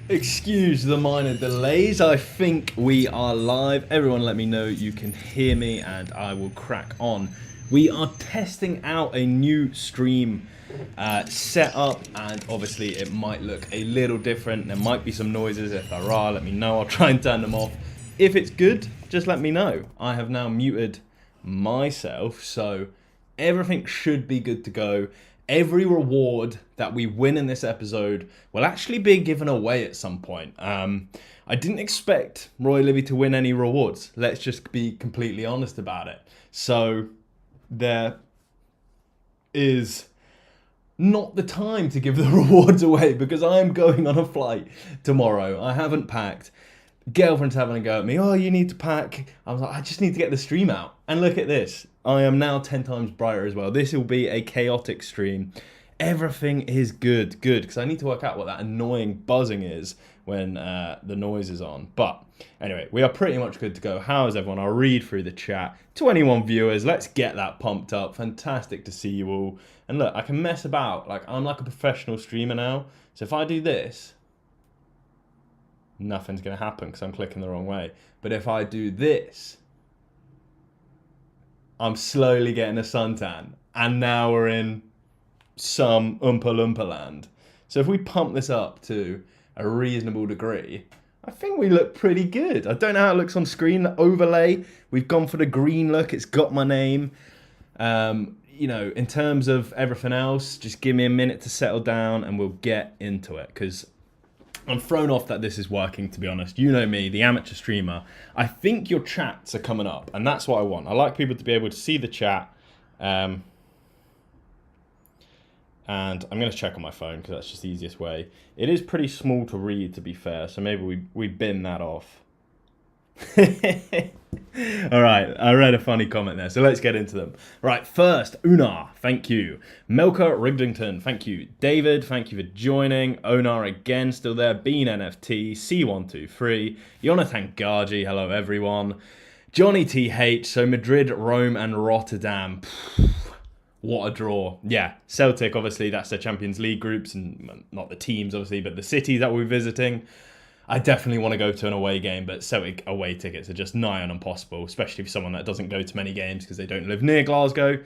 Excuse the minor delays. I think we are live. Everyone let me know you can hear me and I will crack on. We are testing out a new stream setup, and obviously it might look a little different. There might be some noises. If there are, let me know. I'll try and turn them off. If it's good, just let me know. I have now muted myself, so everything should be good to go. Every reward that we win in this episode will actually be given away at some point. I didn't expect Roy Livy to win any rewards. Let's just be completely honest about it. So there is not the time to give the rewards away because I am going on a flight tomorrow. I haven't packed. Girlfriend's having a go at me. Oh, you need to pack. I was like, I just need to get the stream out. And look at this. I am now 10 times brighter as well. This will be a chaotic stream. Everything is good, because I need to work out what that annoying buzzing is when the noise is on. But anyway, we are pretty much good to go. How is everyone? I'll read through the chat. 21 viewers. Let's get that pumped up. Fantastic to see you all. And look, I can mess about. Like, I'm like a professional streamer now. So if I do this, nothing's going to happen because I'm clicking the wrong way. But if I do this, I'm slowly getting a suntan. And now we're in some Oompa Loompa land. So if we pump this up to a reasonable degree, I think we look pretty good. I don't know how it looks on screen. The overlay, we've gone for the green look. It's got my name. You know, in terms of everything else, just give me a minute to settle down and we'll get into it, because I'm thrown off that this is working, to be honest. You know me, the amateur streamer. I think your chats are coming up, and that's what I want. I like people to be able to see the chat. And I'm going to check on my phone, because that's just the easiest way. It is pretty small to read, to be fair, so maybe we bin that off. All right, I read a funny comment there, so let's get into them. Right, first, Una, thank you. Melka Rigdington, thank you. David, thank you for joining. Onar again, still there. Bean NFT, C123. Jonathan Gargi, hello everyone. Johnny TH, so Madrid, Rome, and Rotterdam. What a draw. Yeah, Celtic, obviously, that's their Champions League groups, and not the teams, obviously, but the cities that we're visiting. I definitely want to go to an away game, but Celtic away tickets are just nigh on impossible, especially for someone that doesn't go to many games because they don't live near Glasgow.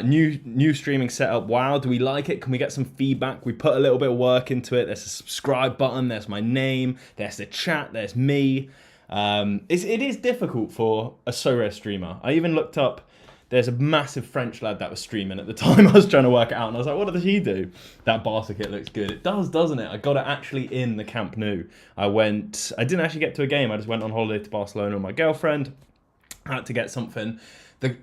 New streaming setup. Wow, do we like it? Can we get some feedback? We put a little bit of work into it. There's a subscribe button. There's my name. There's the chat. There's me. It is difficult for a Sorare streamer. I even looked up. There's a massive French lad that was streaming at the time. I was trying to work it out, and I was like, what does he do? That Barca kit looks good. It does, doesn't it? I got it actually in the Camp Nou. I didn't actually get to a game. I just went on holiday to Barcelona with my girlfriend. I had to get something. The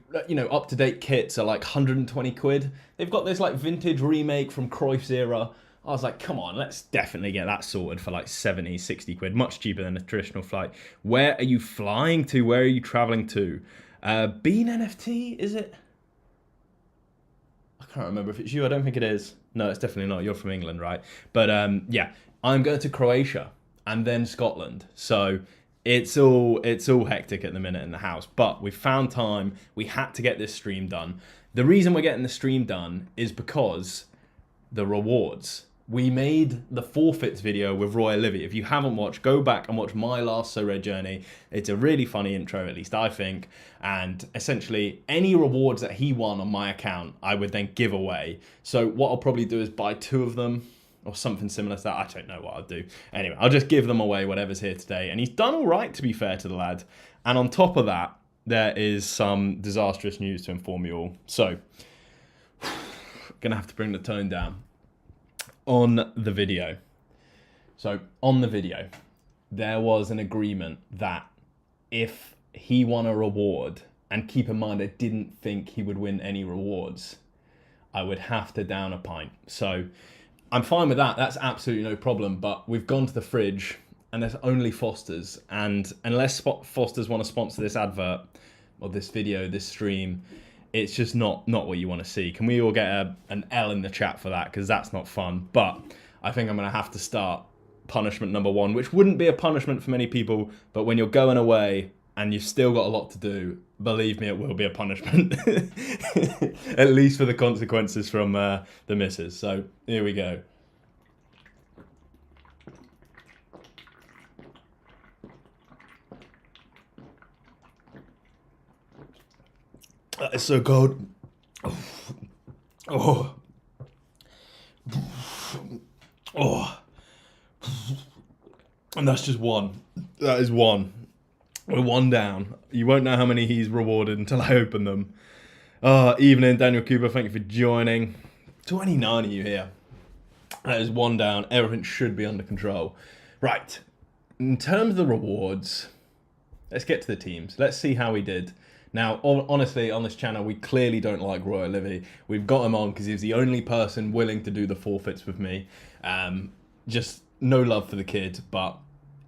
up-to-date kits are like 120 quid. They've got this like vintage remake from Cruyff's era. I was like, come on, let's definitely get that sorted for like 70, 60 quid. Much cheaper than a traditional flight. Where are you flying to? Where are you traveling to? Bean NFT, is it? I can't remember if it's you. I don't think it is. No, it's definitely not. You're from England, right? But yeah, I'm going to Croatia and then Scotland. So it's all hectic at the minute in the house. But we found time. We had to get this stream done. The reason we're getting the stream done is because the rewards. We made the forfeits video with Roy Livy. If you haven't watched, go back and watch my last Sorare journey. It's a really funny intro, at least I think. And essentially, any rewards that he won on my account, I would then give away. So what I'll probably do is buy 2 of them or something similar to that. I don't know what I'll do. Anyway, I'll just give them away, whatever's here today. And he's done all right, to be fair to the lad. And on top of that, there is some disastrous news to inform you all. So, gonna have to bring the tone down. On the video. So on the video, there was an agreement that if he won a reward, and keep in mind I didn't think he would win any rewards, I would have to down a pint. So I'm fine with that. That's absolutely no problem. But we've gone to the fridge and there's only Foster's. And unless Foster's want to sponsor this advert or this video, this stream, it's just not what you want to see. Can we all get an L in the chat for that? Because that's not fun. But I think I'm going to have to start punishment number 1, which wouldn't be a punishment for many people. But when you're going away and you've still got a lot to do, believe me, it will be a punishment. At least for the consequences from the missus. So here we go. That is so cold. Oh. Oh. And that's just one. That is one. We're one down. You won't know how many he's rewarded until I open them. Evening, Daniel Cooper. Thank you for joining. 29 of you here. That is one down. Everything should be under control. Right. In terms of the rewards, let's get to the teams. Let's see how we did. Now, honestly, on this channel, we clearly don't like Roy Livy. We've got him on because he's the only person willing to do the forfeits with me. Just no love for the kid, but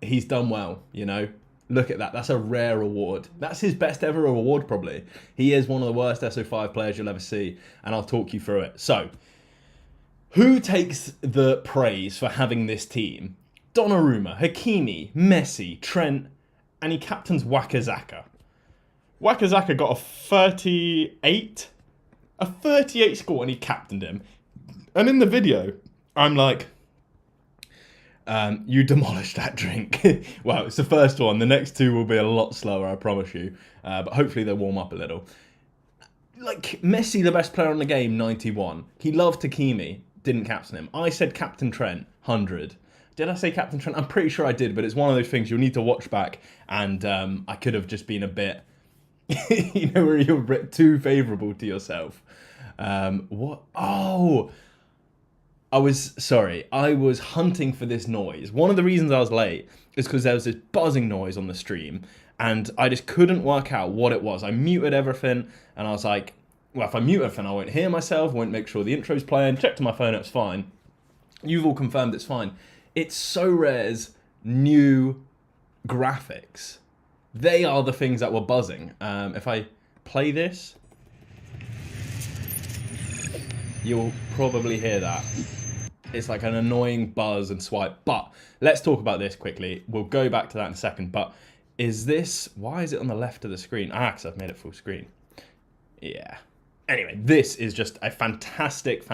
he's done well, you know. Look at that. That's a rare award. That's his best ever award, probably. He is one of the worst SO5 players you'll ever see, and I'll talk you through it. So, who takes the praise for having this team? Donnarumma, Hakimi, Messi, Trent, and he captains Wakazaka. Wakazaka got a 38 score, and he captained him. And in the video, I'm like, you demolished that drink. Well, it's the first one. The next two will be a lot slower, I promise you. But hopefully they'll warm up a little. Like, Messi, the best player on the game, 91. He loved Hakimi, didn't captain him. I said Captain Trent, 100. Did I say Captain Trent? I'm pretty sure I did, but it's one of those things you'll need to watch back. And I could have just been a bit, you know, where you're a bit too favourable to yourself. What? Oh, I was hunting for this noise. One of the reasons I was late is because there was this buzzing noise on the stream, and I just couldn't work out what it was. I muted everything, and I was like, well, if I mute everything, I won't hear myself, won't make sure the intro's playing, checked my phone, it's fine. You've all confirmed it's fine. It's Sorare's new graphics. They are the things that were buzzing. If I play this, you'll probably hear that. It's like an annoying buzz and swipe. But let's talk about this quickly. We'll go back to that in a second. But why is it on the left of the screen? Because I've made it full screen. Yeah. Anyway, this is just a fantastic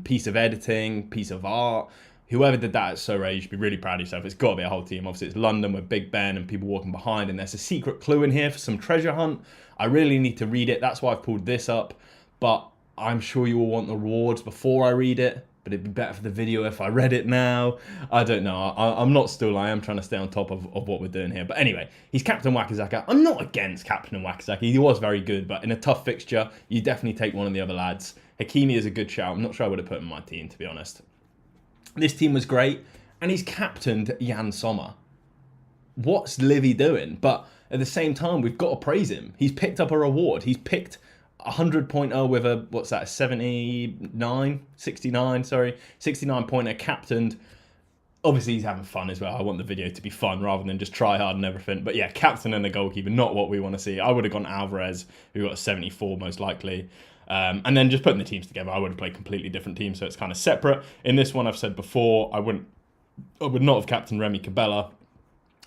piece of editing, piece of art. Whoever did that at Sorare, you should be really proud of yourself. It's got to be a whole team. Obviously, it's London with Big Ben and people walking behind. And there's a secret clue in here for some treasure hunt. I really need to read it. That's why I've pulled this up. But I'm sure you will want the rewards before I read it. But it'd be better for the video if I read it now. I don't know. I'm not still. I am trying to stay on top of what we're doing here. But anyway, he's Captain Wakazaka. I'm not against Captain Wakazaka. He was very good. But in a tough fixture, you definitely take one of the other lads. Hakimi is a good shout. I'm not sure I would have put him in my team, to be honest. This team was great. And he's captained Jan Sommer. What's Livy doing? But at the same time, we've got to praise him. He's picked up a reward. He's picked 100-pointer with a, 69 pointer captained. Obviously, he's having fun as well. I want the video to be fun rather than just try hard and everything. But yeah, captain and a goalkeeper, not what we want to see. I would have gone Alvarez, who got a 74 most likely. And then just putting the teams together, I would have played completely different teams, so it's kind of separate. In this one, I've said before, I would not have captained Remy Cabella.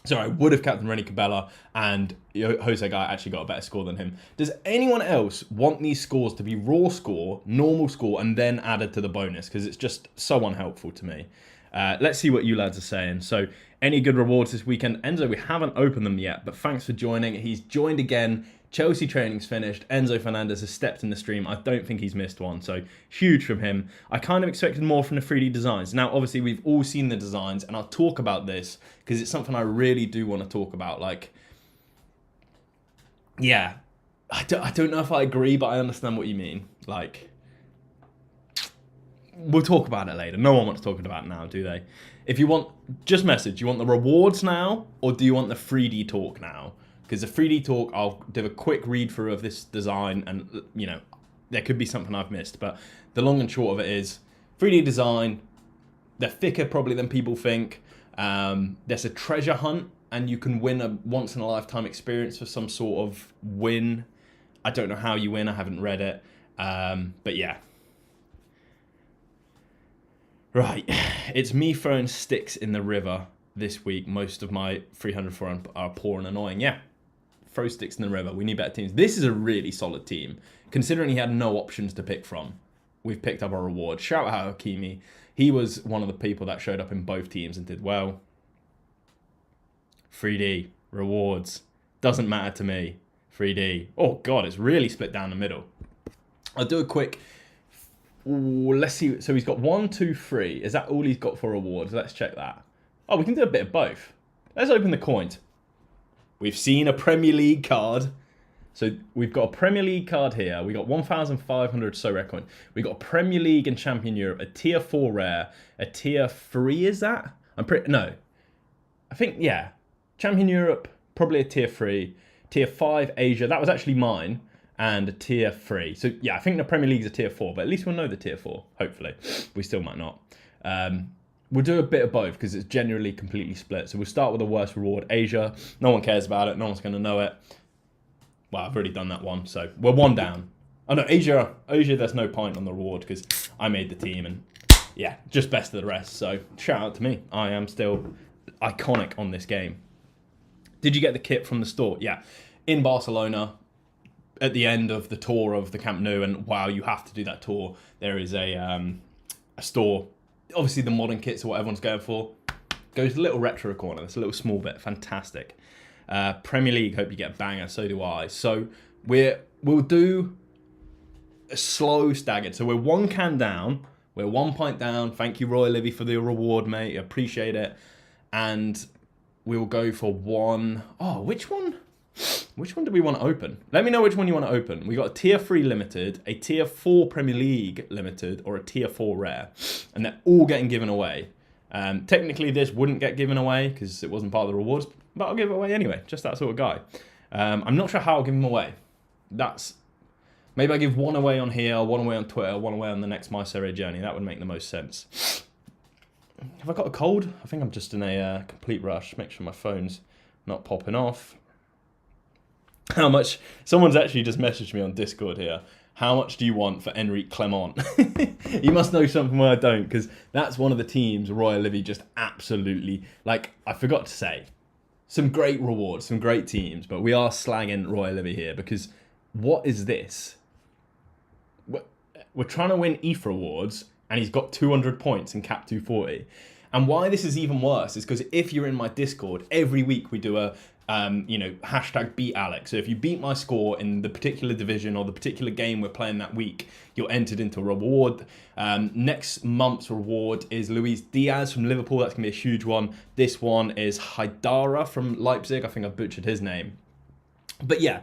So I would have captained Remy Cabella, and Jose Guy actually got a better score than him. Does anyone else want these scores to be raw score, normal score, and then added to the bonus? Because it's just so unhelpful to me. Let's see what you lads are saying. So, any good rewards this weekend? Enzo, we haven't opened them yet, but thanks for joining. He's joined again. Chelsea training's finished. Enzo Fernandez has stepped in the stream. I don't think he's missed one, so huge from him. I kind of expected more from the 3D designs. Now, obviously, we've all seen the designs, and I'll talk about this because it's something I really do want to talk about. Like, yeah, I don't know if I agree, but I understand what you mean. Like, we'll talk about it later. No one wants to talk about it now, do they? If you want, just message. You want the rewards now, or do you want the 3D talk now? Because the 3D talk, I'll do a quick read through of this design, and you know, there could be something I've missed. But the long and short of it is 3D design. They're thicker probably than people think. There's a treasure hunt, and you can win a once in a lifetime experience for some sort of win. I don't know how you win. I haven't read it. But yeah. Right, it's me throwing sticks in the river this week. Most of my 304 are poor and annoying. Yeah, throw sticks in the river. We need better teams. This is a really solid team, considering he had no options to pick from. We've picked up our reward. Shout out Hakimi. He was one of the people that showed up in both teams and did well. 3D, rewards. Doesn't matter to me. 3D. Oh, God, it's really split down the middle. I'll do a quick... Ooh, let's see. So he's got 1, 2, 3. Is that all he's got for rewards? Let's check that. Oh, we can do a bit of both. Let's open the coins. We've seen a Premier League card. So we've got a Premier League card here. We got 1,500 Sorare coin. We got a Premier League and Champion Europe, a tier 4 rare, a tier 3. Is that? No. I think, yeah. Champion Europe, probably a tier 3. Tier 5 Asia. That was actually mine. And a tier 3. So yeah, I think the Premier League's a tier 4, but at least we'll know the tier 4. Hopefully, we still might not. We'll do a bit of both because it's generally completely split. So we'll start with the worst reward, Asia. No one cares about it. No one's going to know it. Well, I've already done that one, so we're one down. Oh no, Asia. There's no point on the reward because I made the team and yeah, just best of the rest. So shout out to me. I am still iconic on this game. Did you get the kit from the store? Yeah, in Barcelona. At the end of the tour of the Camp Nou, and wow, you have to do that tour. There is a store. Obviously, the modern kits are what everyone's going for. Goes to a little retro corner. That's a little small bit. Fantastic. Premier League. Hope you get a banger. So do I. So we'll do a slow staggered. So we're 1 can down. We're 1 pint down. Thank you, Roy Livy, for the reward, mate. Appreciate it. And we'll go for one. Oh, which one? Which one do we want to open? Let me know which one you want to open. We got a tier 3 limited, a tier 4 Premier League limited, or a tier 4 rare. And they're all getting given away. Technically, this wouldn't get given away because it wasn't part of the rewards, but I'll give it away anyway. Just that sort of guy. I'm not sure how I'll give them away. Maybe I give one away on here, one away on Twitter, one away on the next My Sorare journey. That would make the most sense. Have I got a cold? I think I'm just in a complete rush. Make sure my phone's not popping off. How much? Someone's actually just messaged me on Discord here. How much do you want for Enrique Clement? You must know something where I don't, because that's one of the teams Roy Livy just absolutely, like, I forgot to say, some great rewards, some great teams, but we are slagging Roy Livy here, because what is this? We're trying to win ETH rewards, and he's got 200 points in Cap 240. And why this is even worse is because if you're in my Discord, every week we do a hashtag beat Alex. So if you beat my score in the particular division or the particular game we're playing that week, you're entered into a reward. Next month's reward is Luis Diaz from Liverpool. That's going to be a huge one. This one is Haidara from Leipzig. I think I butchered his name. But yeah,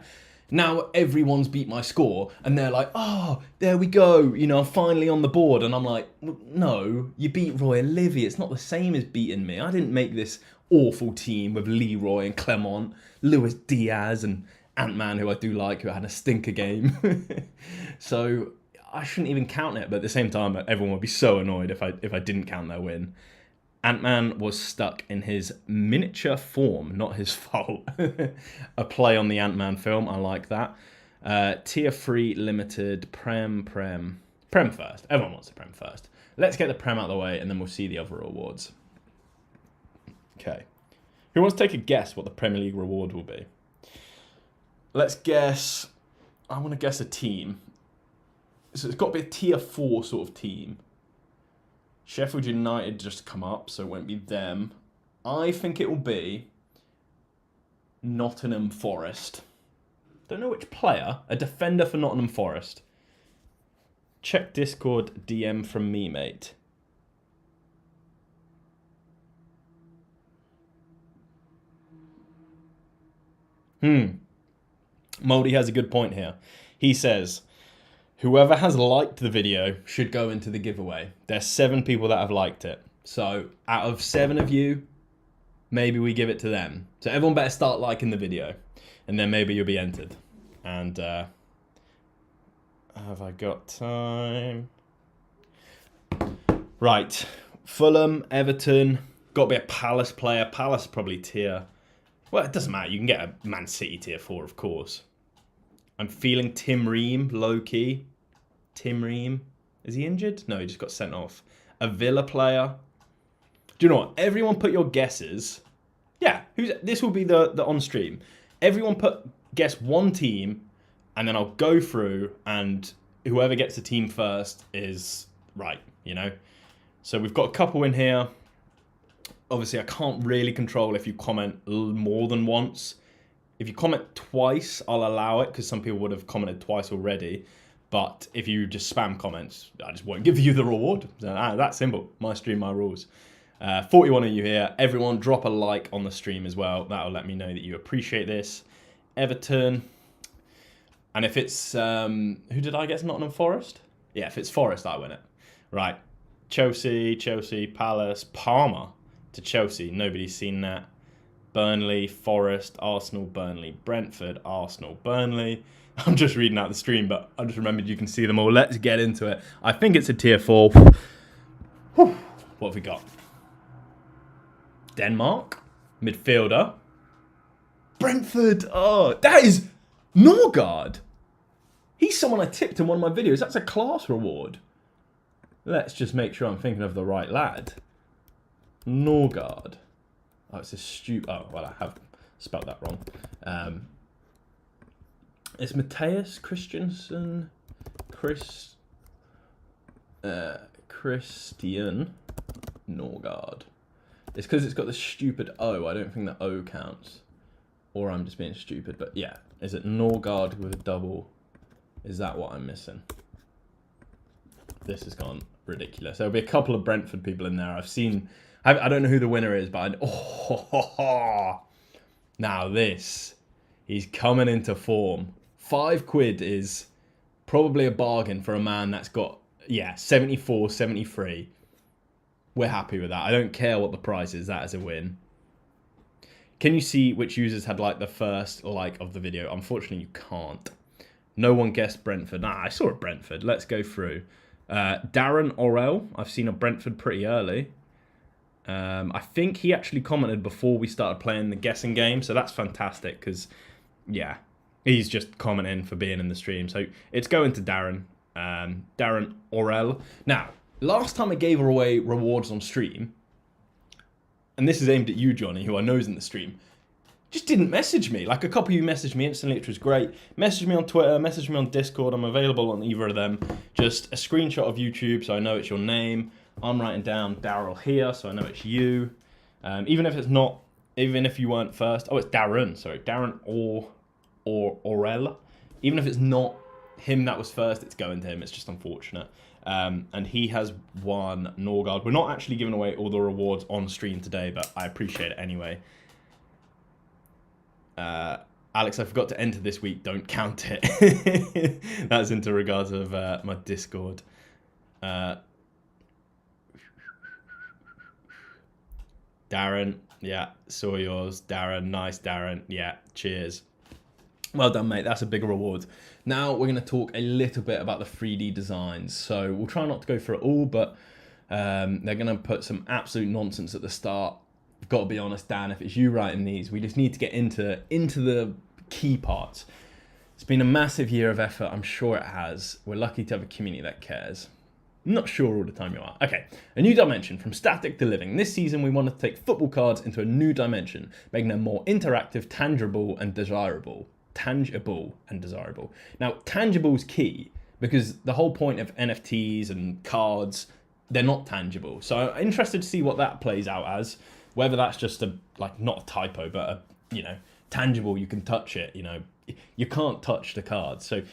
now everyone's beat my score and they're like, oh, there we go. I'm finally on the board. And I'm like, no, you beat Roy Livy. It's not the same as beating me. I didn't make this awful team with Leroy and Clement, Luis Diaz and Ant-Man, who I do like, who had a stinker game. So I shouldn't even count it, but at the same time, everyone would be so annoyed if I didn't count their win. Ant-Man was stuck in his miniature form, not his fault. A play on the Ant-Man film, I like that. Tier 3 limited, Prem first. Everyone wants the Prem first. Let's get the Prem out of the way and then we'll see the other awards. Okay. Who wants to take a guess what the Premier League reward will be? Let's guess. I want to guess a team. So it's got to be a tier 4 sort of team. Sheffield United just come up, so it won't be them. I think it will be Nottingham Forest. Don't know which player. A defender for Nottingham Forest. Check Discord DM from me, mate. Moldy has a good point here. He says, whoever has liked the video should go into the giveaway. There's 7 people that have liked it. So out of 7 of you, maybe we give it to them. So everyone better start liking the video. And then maybe you'll be entered. And have I got time? Right. Fulham, Everton. Got to be a Palace player. Palace probably tier. Well, it doesn't matter. You can get a Man City tier 4, of course. I'm feeling Tim Ream, low-key. Tim Ream. Is he injured? No, he just got sent off. A Villa player. Do you know what? Everyone put your guesses. Yeah, this will be the on-stream. Everyone guess one team, and then I'll go through, and whoever gets the team first is right, So we've got a couple in here. Obviously, I can't really control if you comment more than once. If you comment twice, I'll allow it because some people would have commented twice already. But if you just spam comments, I just won't give you the reward. That's simple. My stream, my rules. 41 of you here. Everyone drop a like on the stream as well. That'll let me know that you appreciate this. Everton. And if it's... who did I guess? Nottingham Forest? Yeah, if it's Forest, I win it. Right. Chelsea, Palace, Parma to Chelsea. Nobody's seen that. Burnley, Forest, Arsenal, Burnley, Brentford, Arsenal, Burnley. I'm just reading out the stream, but I just remembered you can see them all. Let's get into it. I think it's a tier 4. What have we got? Denmark, midfielder. Brentford. Oh, that is Norgard. He's someone I tipped in one of my videos. That's a class reward. Let's just make sure I'm thinking of the right lad. Norgard. Oh, it's a stupid... Oh, well, I have spelled that wrong. It's Matthias Christiansen. Christian Norgard. It's because it's got the stupid O. I don't think the O counts. Or I'm just being stupid. But yeah, is it Norgard with a double? Is that what I'm missing? This has gone ridiculous. There'll be a couple of Brentford people in there. I've seen... I don't know who the winner is, but now this, he's coming into form. £5 is probably a bargain for a man that's got, 74, 73. We're happy with that. I don't care what the price is. That is a win. Can you see which users had like the first like of the video? Unfortunately, you can't. No one guessed Brentford. Nah, I saw a Brentford. Let's go through. Darren Orell. I've seen a Brentford pretty early. I think he actually commented before we started playing the guessing game, so that's fantastic because, yeah, he's just commenting for being in the stream. So it's going to Darren, Darren Orell. Now, last time I gave away rewards on stream, and this is aimed at you, Johnny, who I know is in the stream, just didn't message me. Like a couple of you messaged me instantly, which was great. Message me on Twitter, message me on Discord. I'm available on either of them. Just a screenshot of YouTube so I know it's your name. I'm writing down Daryl here, so I know it's you. Even if it's not, even if you weren't first. Oh, it's Darren. Sorry, Darren or Orell. Even if it's not him that was first, it's going to him. It's just unfortunate. And he has won Norgard. We're not actually giving away all the rewards on stream today, but I appreciate it anyway. Alex, I forgot to enter this week. Don't count it. That's into regards of my Discord. Darren, yeah, saw yours. Darren, nice, Darren. Yeah, cheers. Well done, mate. That's a big reward. Now we're going to talk a little bit about the 3D designs. So we'll try not to go through it all, but they're going to put some absolute nonsense at the start. I've got to be honest, Dan, if it's you writing these, we just need to get into the key parts. It's been a massive year of effort. I'm sure it has. We're lucky to have a community that cares. I'm not sure all the time you are. Okay, a new dimension from static to living. This season, we wanted to take football cards into a new dimension, making them more interactive, tangible, and desirable. Now, tangible is key because the whole point of NFTs and cards, they're not tangible. So I'm interested to see what that plays out as, whether that's just not a typo, but tangible, you can touch it, you can't touch the cards. So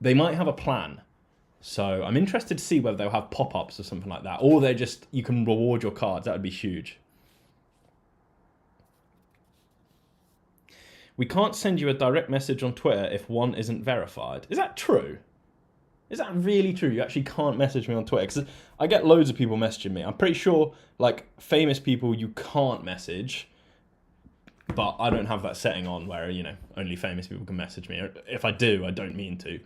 they might have a plan. So I'm interested to see whether they'll have pop-ups or something like that, or they're just, you can reward your cards. That would be huge. We can't send you a direct message on Twitter if one isn't verified. Is that true? Is that really true? You actually can't message me on Twitter? Because I get loads of people messaging me. I'm pretty sure, famous people you can't message, but I don't have that setting on where, only famous people can message me. If I do, I don't mean to.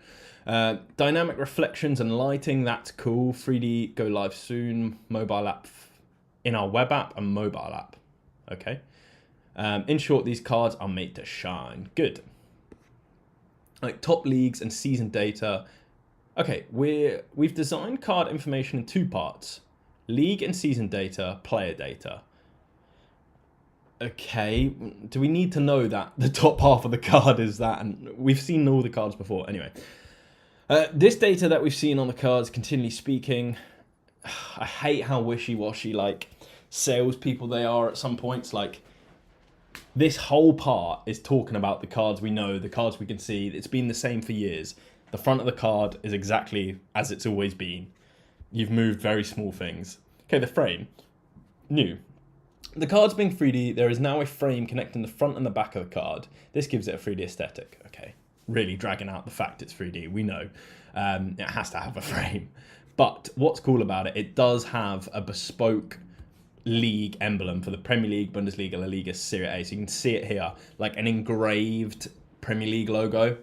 Dynamic reflections and lighting, that's cool. 3D go live soon. Mobile app in our web app and mobile app. Okay. In short, these cards are made to shine. Good. Top leagues and season data. Okay, we've designed card information in 2 parts. League and season data, player data. Okay, do we need to know that the top half of the card is that? And we've seen all the cards before. Anyway, this data that we've seen on the cards, continually speaking, I hate how wishy-washy, salespeople they are at some points. This whole part is talking about the cards we know, the cards we can see. It's been the same for years. The front of the card is exactly as it's always been. You've moved very small things. Okay, the frame. New. The cards being 3D, there is now a frame connecting the front and the back of the card. This gives it a 3D aesthetic. Okay, really dragging out the fact it's 3D, we know. It has to have a frame. But what's cool about it, it does have a bespoke league emblem for the Premier League, Bundesliga, La Liga, Serie A. So you can see it here, like an engraved Premier League logo.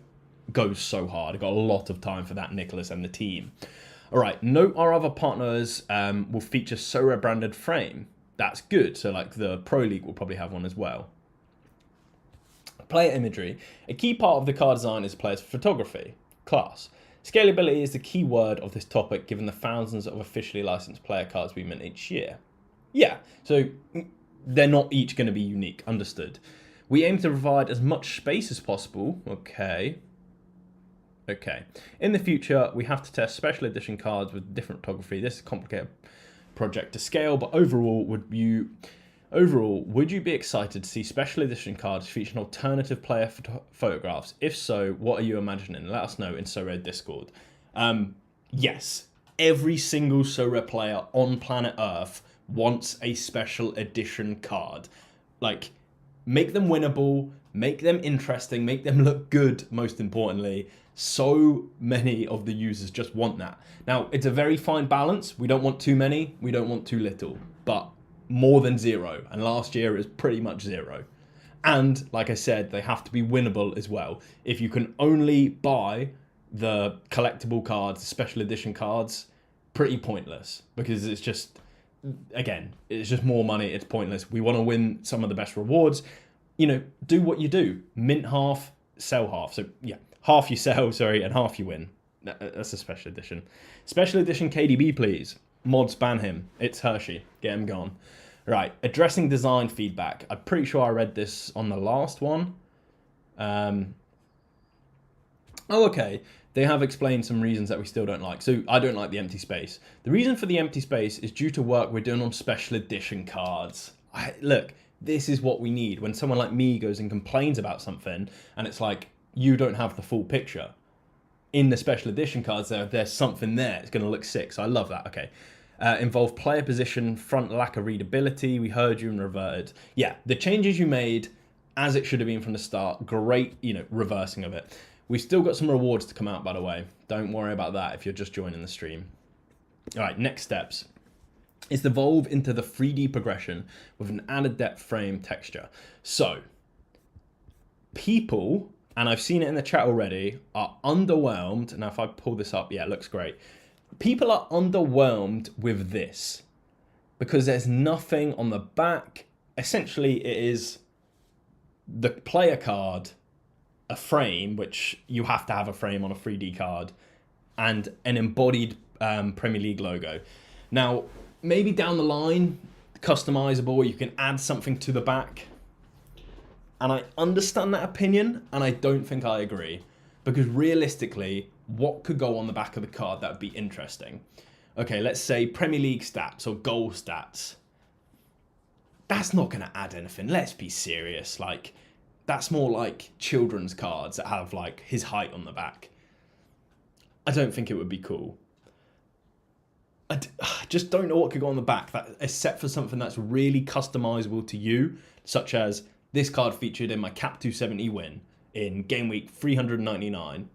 Goes so hard. I got a lot of time for that, Nicholas and the team. All right, note our other partners will feature Sorare branded frame. That's good. So like the Pro League will probably have one as well. Player imagery. A key part of the card design is player's photography. Class. Scalability is the key word of this topic given the thousands of officially licensed player cards we mint each year. Yeah, so they're not each going to be unique, understood. We aim to provide as much space as possible. Okay. In the future, we have to test special edition cards with different photography. This is a complicated project to scale, but overall, would you be excited to see special edition cards featuring alternative player photographs? If so, what are you imagining? Let us know in Sorare Discord. Yes, every single Sorare player on planet Earth wants a special edition card. Like, make them winnable, make them interesting, make them look good, most importantly. So many of the users just want that. Now, it's a very fine balance. We don't want too many, we don't want too little, but more than zero. And last year it was pretty much zero. And like I said, they have to be winnable as well. If you can only buy the collectible cards, special edition cards, pretty pointless, because it's just, again, it's just more money. It's pointless. We want to win some of the best rewards. You know, do what you do. Mint half, sell half. So yeah, half you sell, and half you win. That's a special edition. Special edition KDB, please. Mods ban him. It's Hershey. Get him gone. Right, addressing design feedback. I'm pretty sure I read this on the last one. Okay. They have explained some reasons that we still don't like. So I don't like the empty space. The reason for the empty space is due to work we're doing on special edition cards. Look, this is what we need. When someone like me goes and complains about something and it's like, you don't have the full picture. In the special edition cards, there's something there. It's going to look sick. So I love that. Okay. Involve player position, front lack of readability. We heard you and reverted. Yeah, the changes you made as it should have been from the start. Great, reversing of it. We've still got some rewards to come out, by the way. Don't worry about that if you're just joining the stream. All right, next steps. It's evolve into the 3D progression with an added depth frame texture. So, people, and I've seen it in the chat already, are underwhelmed. Now, if I pull this up, yeah, it looks great. People are underwhelmed with this because there's nothing on the back. Essentially, it is the player card, a frame, which you have to have a frame on a 3D card, and an embodied Premier League logo. Now, maybe down the line, customizable, you can add something to the back. And I understand that opinion, and I don't think I agree. Because realistically, what could go on the back of the card that would be interesting? Okay, let's say Premier League stats or goal stats. That's not going to add anything. Let's be serious. Like, that's more like children's cards that have like his height on the back. I don't think it would be cool. I just don't know what could go on the back, except for something that's really customizable to you, such as this card featured in my Cap 270 win in game week 399.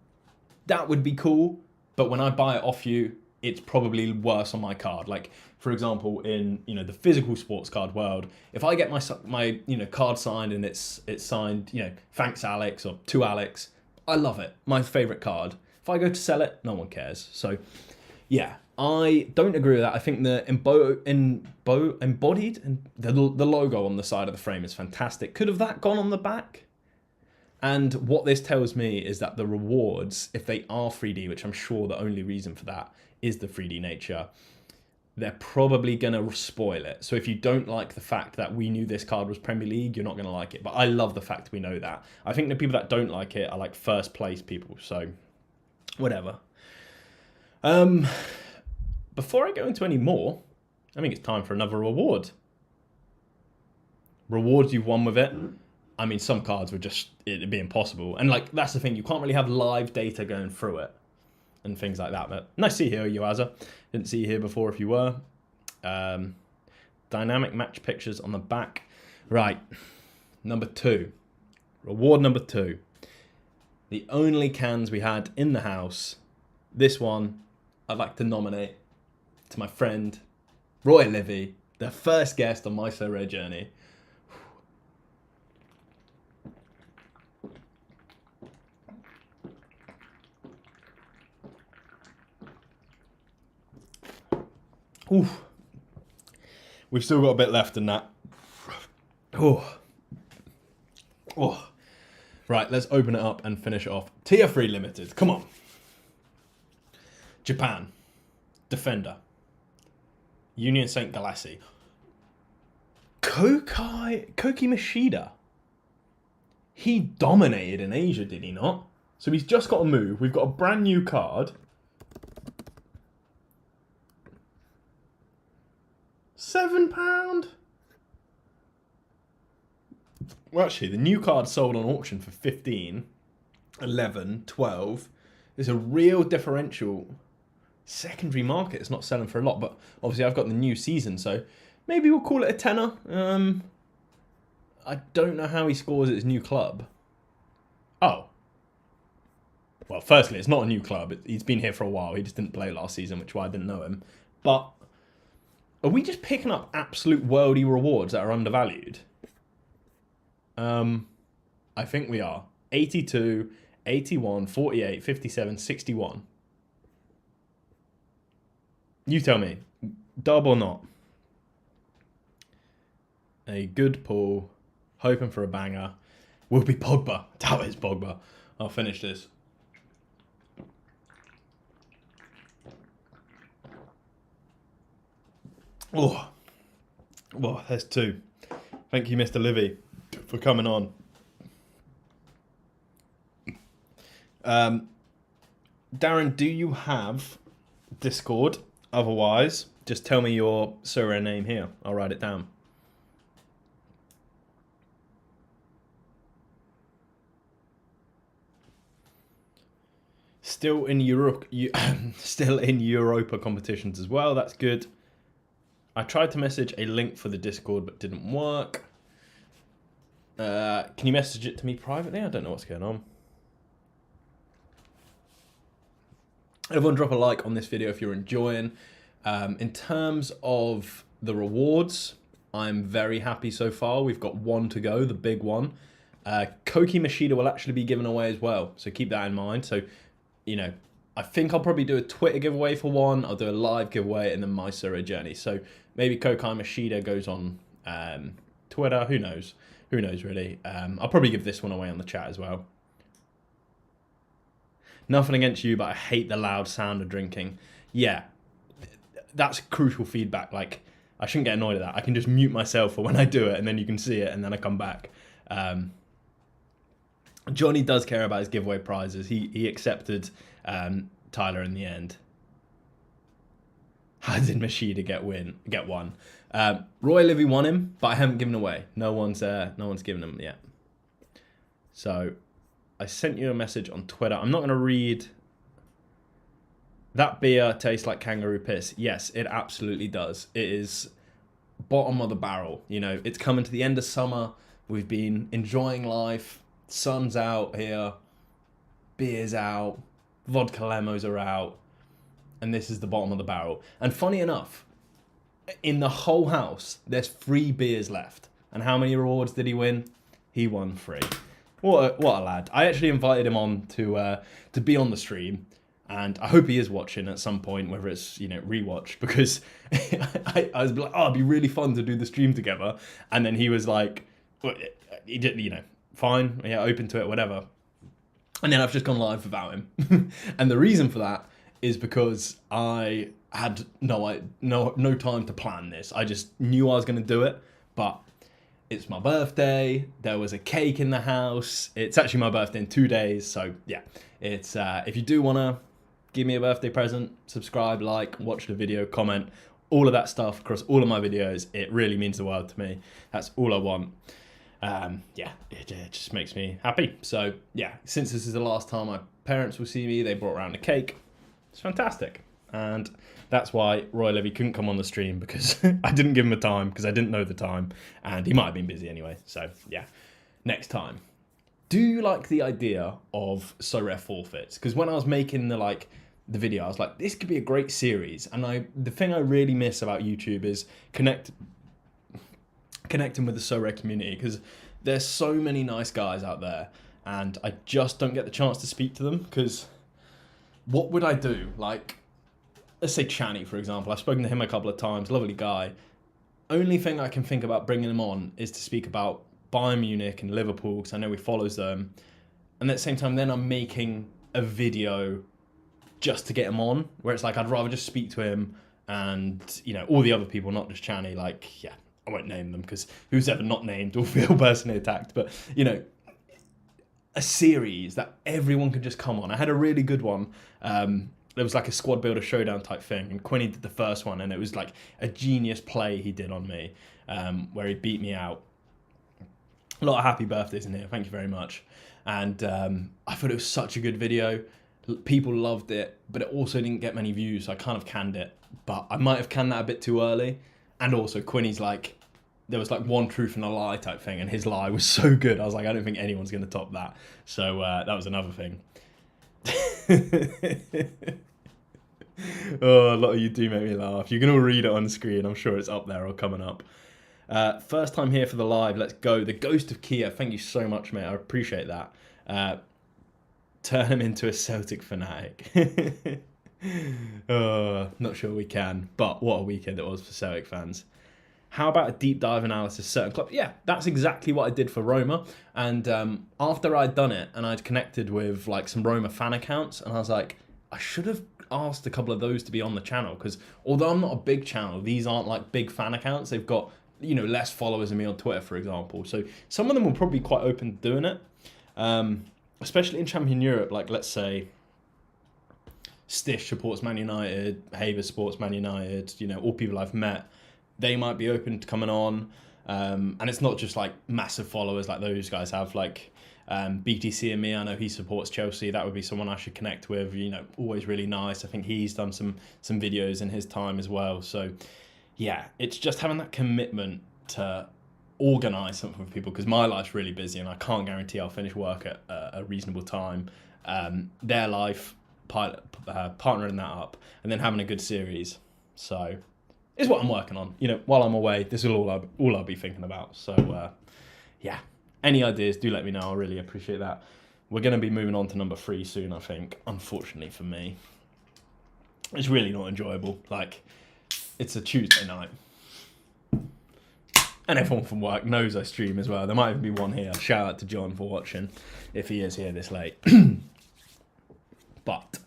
That would be cool, but when I buy it off you, it's probably worse on my card. Like, for example, in the physical sports card world, if I get my card signed and it's signed, thanks Alex or to Alex, I love it. My favorite card. If I go to sell it, no one cares. So, yeah, I don't agree with that. I think the embodied and the logo on the side of the frame is fantastic. Could have that gone on the back? And what this tells me is that the rewards, if they are 3D, which I'm sure the only reason for that is the 3D nature, they're probably going to spoil it. So if you don't like the fact that we knew this card was Premier League, you're not going to like it. But I love the fact we know that. I think the people that don't like it are like first place people. So whatever. Before I go into any more, I think it's time for another reward. Rewards you've won with it. I mean, some cards would just, it'd be impossible. And like, that's the thing, you can't really have live data going through it and things like that. But nice to see you here, Yuaza. Didn't see you here before if you were. Dynamic match pictures on the back. Right, number 2. Reward number 2. The only cans we had in the house. This one, I'd like to nominate to my friend, Roy Livy, the first guest on my Sorare journey. Ooh. We've still got a bit left in that. Oh. Oh. Right, let's open it up and finish it off. Tier 3 limited. Come on. Japan. Defender. Union St. Galassi. Koki Mashida. He dominated in Asia, did he not? So he's just got to move. We've got a brand new card. £7? Well, actually, the new card sold on auction for 15, 11, 12. There's a real differential. Secondary market is not selling for a lot, but obviously I've got the new season, so maybe we'll call it a tenner. I don't know how he scores at his new club. Oh. Well, firstly, it's not a new club. He's been here for a while. He just didn't play last season, which is why I didn't know him. But are we just picking up absolute worldy rewards that are undervalued? I think we are. 82, 81, 48, 57, 61. You tell me. Dub or not? A good pull. Hoping for a banger. Will be Pogba. Doubt it's Pogba. I'll finish this. Oh, there's 2. Thank you, Mr. Livy, for coming on. Darren, do you have Discord? Otherwise, just tell me your Sorare name here. I'll write it down. Still in Europe, still in Europa competitions as well. That's good. I tried to message a link for the Discord, but didn't work. Can you message it to me privately? I don't know what's going on. Everyone drop a like on this video if you're enjoying. In terms of the rewards, I'm very happy so far. We've got 1 to go, the big one. Koki Mashida will actually be given away as well, so keep that in mind. So, you know, I think I'll probably do a Twitter giveaway for one. I'll do a live giveaway and then my Sorare journey. So maybe Koki Mashida goes on Twitter. Who knows? Who knows, really? I'll probably give this one away on the chat as well. Nothing against you, but I hate the loud sound of drinking. Yeah, that's crucial feedback. Like, I shouldn't get annoyed at that. I can just mute myself for when I do it, and then you can see it, and then I come back. Johnny does care about his giveaway prizes. He accepted Tyler in the end. How did Mashida get one? Roy Livy won him, but I haven't given away. No one's given him yet. So I sent you a message on Twitter. I'm not going to read. That beer tastes like kangaroo piss. Yes, it absolutely does. It is bottom of the barrel. You know, it's coming to the end of summer. We've been enjoying life. Sun's out here. Beer's out. Vodka lemos are out. And this is the bottom of the barrel. And funny enough, in the whole house, there's 3 beers left. And how many rewards did he win? He won 3. What a lad. I actually invited him on to be on the stream. And I hope he is watching at some point, whether it's, you know, rewatch, because I was like, oh, it'd be really fun to do the stream together. And then he was like, well, he did, you know, fine, yeah, open to it, whatever. And then I've just gone live without him. And the reason for that is because I had no time to plan this. I just knew I was going to do it, but it's my birthday. There was a cake in the house. It's actually my birthday in 2 days. So yeah, it's if you do want to give me a birthday present, subscribe, like, watch the video, comment, all of that stuff across all of my videos. It really means the world to me. That's all I want. Yeah, it just makes me happy. So yeah, since this is the last time my parents will see me, they brought around a cake. It's fantastic. And that's why Roy Levy couldn't come on the stream, because I didn't give him a time, because I didn't know the time, and he might have been busy anyway. So yeah, next time. Do you like the idea of Sorare forfeits? Because when I was making the video, I was like, this could be a great series. And the thing I really miss about YouTube is connecting with the Sorare community, because there's so many nice guys out there, and I just don't get the chance to speak to them. Because what would I do? Like, let's say Channy, for example. I've spoken to him a couple of times, lovely guy. Only thing I can think about bringing him on is to speak about Bayern Munich and Liverpool, because I know he follows them. And at the same time, then I'm making a video just to get him on, where it's like I'd rather just speak to him and, you know, all the other people, not just Channy. Like, yeah, I won't name them, because who's ever not named will feel personally attacked. But, you know, a series that everyone could just come on. I had a really good one. There was like a squad builder showdown type thing, and Quinny did the first one, and it was like a genius play he did on me, where he beat me out. A lot of happy birthdays in here, thank you very much. And I thought it was such a good video. People loved it, but it also didn't get many views, so I kind of canned it. But I might have canned that a bit too early. And also Quinny's like, there was like one truth and a lie type thing, and his lie was so good. I was like, I don't think anyone's going to top that. So that was another thing. Oh, a lot of you do make me laugh. You're going to read it on screen. I'm sure it's up there or coming up. First time here for the live. Let's go. The Ghost of Kia. Thank you so much, mate. I appreciate that. Turn him into a Celtic fanatic. Not sure we can, but what a weekend it was for Celtic fans. How about a deep dive analysis of certain clubs? Yeah, that's exactly what I did for Roma. And after I'd done it and I'd connected with like some Roma fan accounts, and I was like, I should have asked a couple of those to be on the channel, because although I'm not a big channel, these aren't like big fan accounts. They've got, you know, less followers than me on Twitter, for example. So some of them will probably be quite open to doing it, especially in Champion Europe. Like, let's say Stish supports Man United, Haver supports Man United, you know, all people I've met. They might be open to coming on. And it's not just like massive followers like those guys have, like BTC and me. I know he supports Chelsea. That would be someone I should connect with, you know, always really nice. I think he's done some videos in his time as well. So yeah, it's just having that commitment to organise something for people, because my life's really busy and I can't guarantee I'll finish work at a reasonable time. Their life, partnering that up and then having a good series. So is what I'm working on. You know, while I'm away, this is all I'll be thinking about. So, yeah. Any ideas, do let me know. I really appreciate that. We're going to be moving on to number 3 soon, I think, unfortunately for me. It's really not enjoyable. Like, it's a Tuesday night. And everyone from work knows I stream as well. There might even be one here. Shout out to John for watching, if he is here this late. But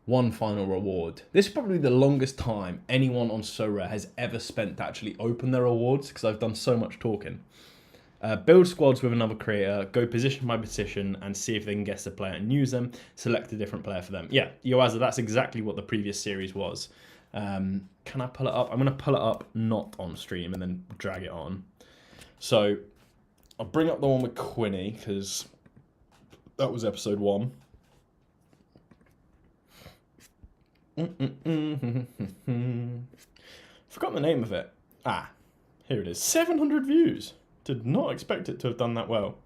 one final reward. This is probably the longest time anyone on Sorare has ever spent to actually open their rewards, because I've done so much talking. Build squads with another creator, go position by position and see if they can guess the player and use them, select a different player for them. Yeah, Yoaza, that's exactly what the previous series was. Can I pull it up? I'm going to pull it up not on stream and then drag it on. So I'll bring up the one with Quinny, because that was episode 1. Forgot the name of it. Here it is. 700 views. Did not expect it to have done that well.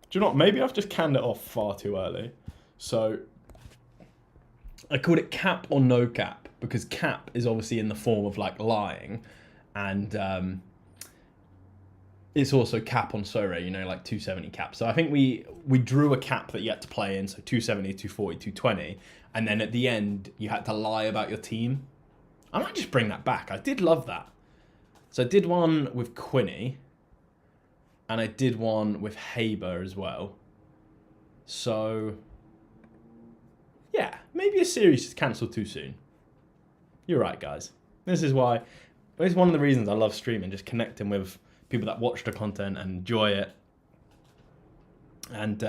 Do you know what? Maybe I've just canned it off far too early. So I called it cap or no cap, because cap is obviously in the form of like lying, and it's also cap on Sorare, you know, like 270 cap. So I think we drew a cap that you had to play in, so 270, 240, 220, and then at the end you had to lie about your team. I might just bring that back. I did love that. So I did one with Quinny, and I did one with Haber as well. So yeah, maybe a series is cancelled too soon. You're right, guys. This is one of the reasons I love streaming, just connecting with people that watch the content and enjoy it. And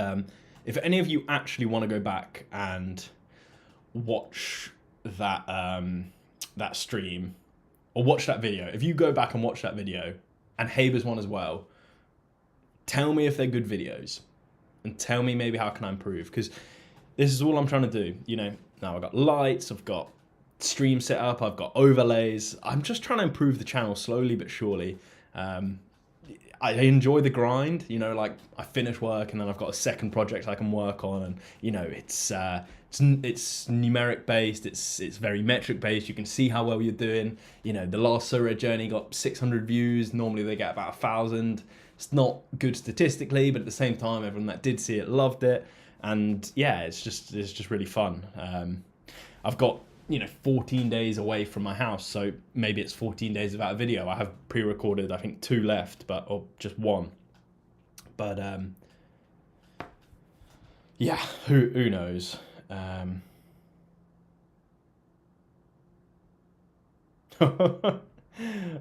if any of you actually want to go back and watch that that stream or watch that video, if you go back and watch that video, and Haber's one as well, tell me if they're good videos, and tell me maybe how can I improve, because this is all I'm trying to do. You know, now I've got lights, I've got stream set up, I've got overlays. I'm just trying to improve the channel slowly but surely. I enjoy the grind, you know, like I finish work and then I've got a second project I can work on, and you know, it's numeric based, it's very metric based. You can see how well you're doing. You know, the last Sorare journey got 600 views. Normally they get about 1,000. It's not good statistically, but at the same time, everyone that did see it loved it, and yeah, it's just really fun. I've got, you know, 14 days away from my house, so maybe it's 14 days without a video. I have pre-recorded, I think 2 left, or just 1. But yeah, who knows?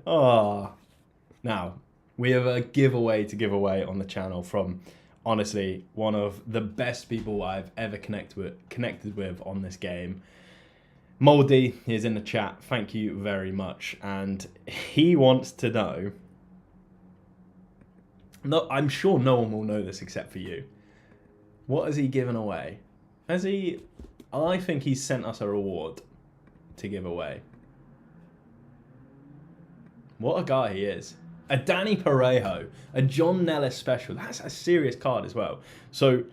Oh, now we have a giveaway to give away on the channel from, honestly, one of the best people I've ever connected with on this game. Moldy is in the chat, thank you very much, and he wants to know, no, I'm sure no one will know this except for you, what has he given away? I think he's sent us a reward to give away. What a guy he is. A Danny Parejo, a John Nellis special, that's a serious card as well. So,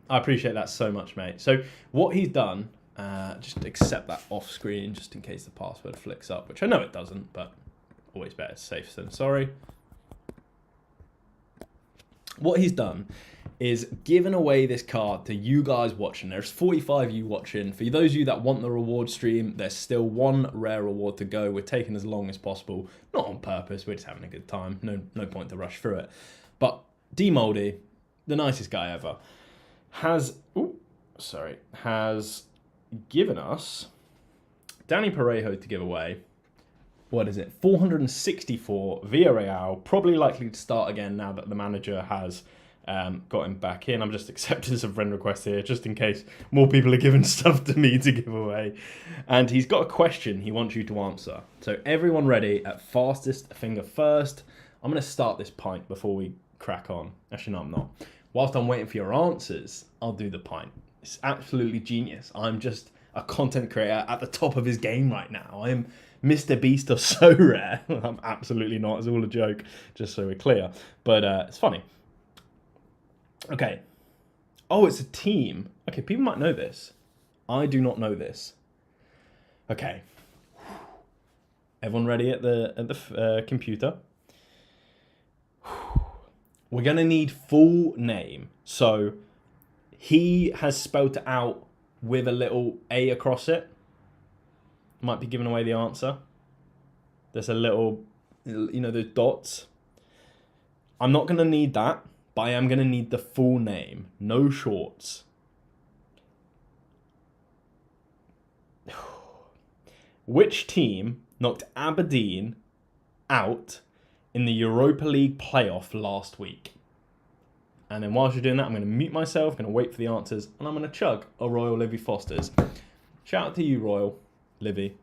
I appreciate that so much, mate. So, what he's done, just accept that off screen just in case the password flicks up, which I know it doesn't, but always better safe than sorry. What he's done is given away this card to you guys watching. There's 45 of you watching. For those of you that want the reward stream, there's still 1 rare reward to go. We're taking as long as possible, not on purpose, we're just having a good time. No point to rush through it. But D Moldy, the nicest guy ever, has given us Danny Parejo to give away. What is it? 464 Villarreal, probably likely to start again now that the manager has got him back in. I'm just accepting some friend requests here just in case more people are giving stuff to me to give away. And he's got a question he wants you to answer. So everyone ready at fastest finger first. I'm going to start this pint before we crack on. Actually, no, I'm not. Whilst I'm waiting for your answers, I'll do the pint. It's absolutely genius. I'm just a content creator at the top of his game right now. I am Mr. Beast of Sorare. I'm absolutely not. It's all a joke, just so we're clear. But it's funny. Okay. Oh, it's a team. Okay, people might know this. I do not know this. Okay. Everyone ready at the computer? We're going to need full name. So he has spelled it out with a little A across it. Might be giving away the answer. There's a little, you know, those dots. I'm not going to need that, but I am going to need the full name. No shorts. Which team knocked Aberdeen out in the Europa League playoff last week? And then whilst you're doing that, I'm going to mute myself, going to wait for the answers, and I'm going to chug a Royal Livy Foster's. Shout out to you, Royal Livy.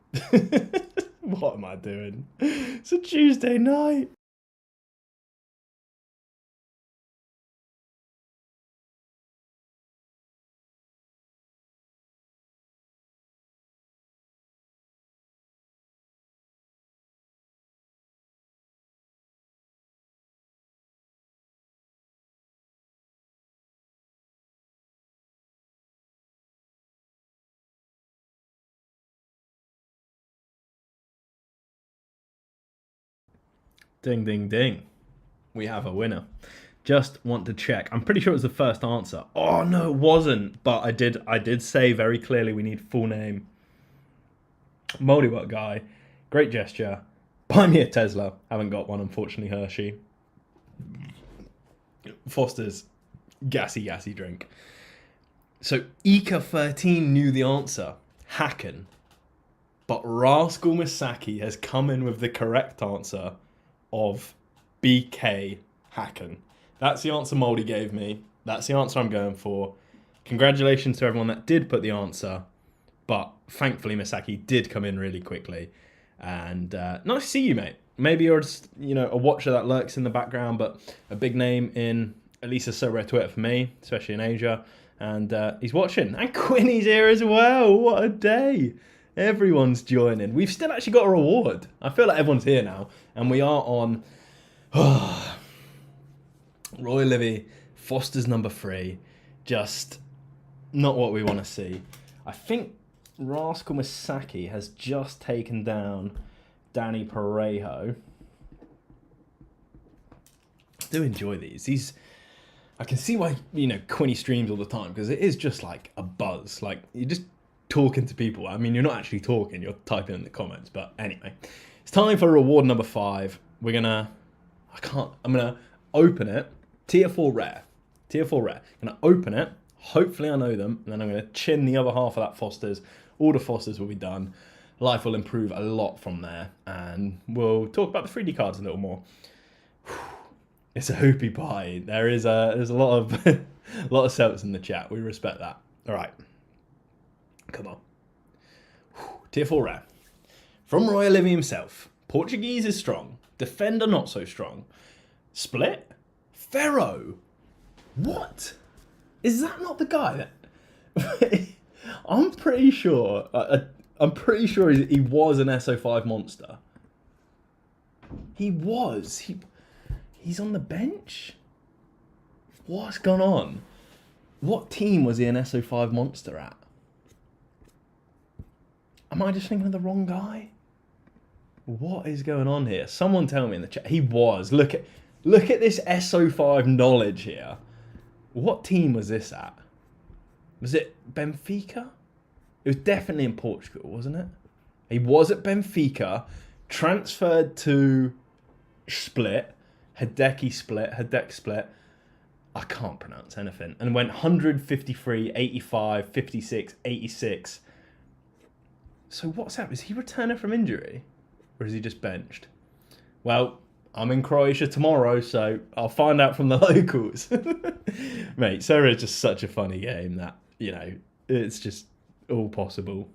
What am I doing? It's a Tuesday night. Ding, ding, ding. We have a winner. Just want to check. I'm pretty sure it was the first answer. Oh, no, it wasn't. But I did say very clearly we need full name. Moldy Work Guy. Great gesture. Buy me a Tesla. Haven't got one, unfortunately, Hershey. Foster's gassy drink. So Ika13 knew the answer. Hacken. But Rascal Misaki has come in with the correct answer of BK Hacken. That's the answer Moldy gave me. That's the answer I'm going for. Congratulations to everyone that did put the answer. But thankfully, Misaki did come in really quickly. And nice to see you, mate. maybe you're just, a watcher that lurks in the background, but a big name in at least a Sorare Twitter for me, especially in Asia. And he's watching. And Quinny's here as well. What a day. Everyone's joining. We've still actually got a reward. I feel like everyone's here now. And we are on Roy Livy, Foster's number 3. Just not what we want to see. I think Rascal Misaki has just taken down Danny Parejo. I do enjoy these. I can see why, Quinny streams all the time, because it is just like a buzz. Like, you're just talking to people. I mean, you're not actually talking, you're typing in the comments. But anyway, it's time for reward number 5. I'm gonna open it. Tier 4 rare. I'm gonna open it. Hopefully I know them. And then I'm gonna chin the other half of that Foster's. All the Fosters will be done. Life will improve a lot from there. And we'll talk about the 3D cards a little more. It's a hoopy pie. There's a lot of a lot of celts in the chat. We respect that. All right, come on. Tier 4 rare from Roy Livy himself. Portuguese is strong. Defender not so strong. Split. Ferro. What? Is that not the guy that? I'm pretty sure. I'm pretty sure he was an SO5 monster. He was. He's on the bench? What's gone on? What team was he an SO5 monster at? Am I just thinking of the wrong guy? What is going on here? Someone tell me in the chat. He was. Look at this SO5 knowledge here. What team was this at? Was it Benfica? It was definitely in Portugal, wasn't it? He was at Benfica, transferred to Split. Hideki Split. I can't pronounce anything. And went 153, 85, 56, 86. So what's happened? Is he returning from injury? Or is he just benched? Well, I'm in Croatia tomorrow, so I'll find out from the locals. Mate, Sorare is just such a funny game that, it's just all possible.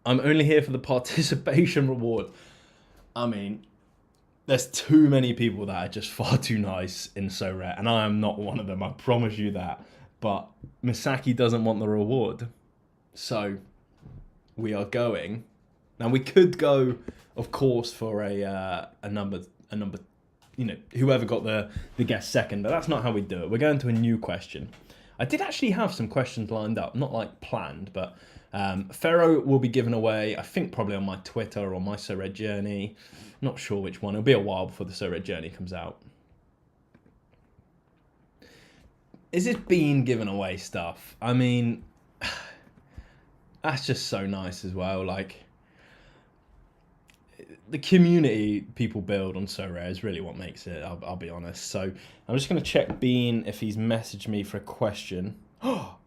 I'm only here for the participation reward. I mean, there's too many people that are just far too nice in Sorare, and I am not one of them, I promise you that. But Misaki doesn't want the reward. So, we are going. Now, we could go, of course, for a number, whoever got the guess second, but that's not how we do it. We're going to a new question. I did actually have some questions lined up, not like planned, but Ferro will be given away, I think probably on my Twitter or my Sorare Journey. Not sure which one. It'll be a while before the Sorare Journey comes out. Is this bean giving away stuff? I mean, that's just so nice as well. Like, the community people build on Sorare is really what makes it, I'll be honest. So I'm just going to check Bean if he's messaged me for a question. Oh,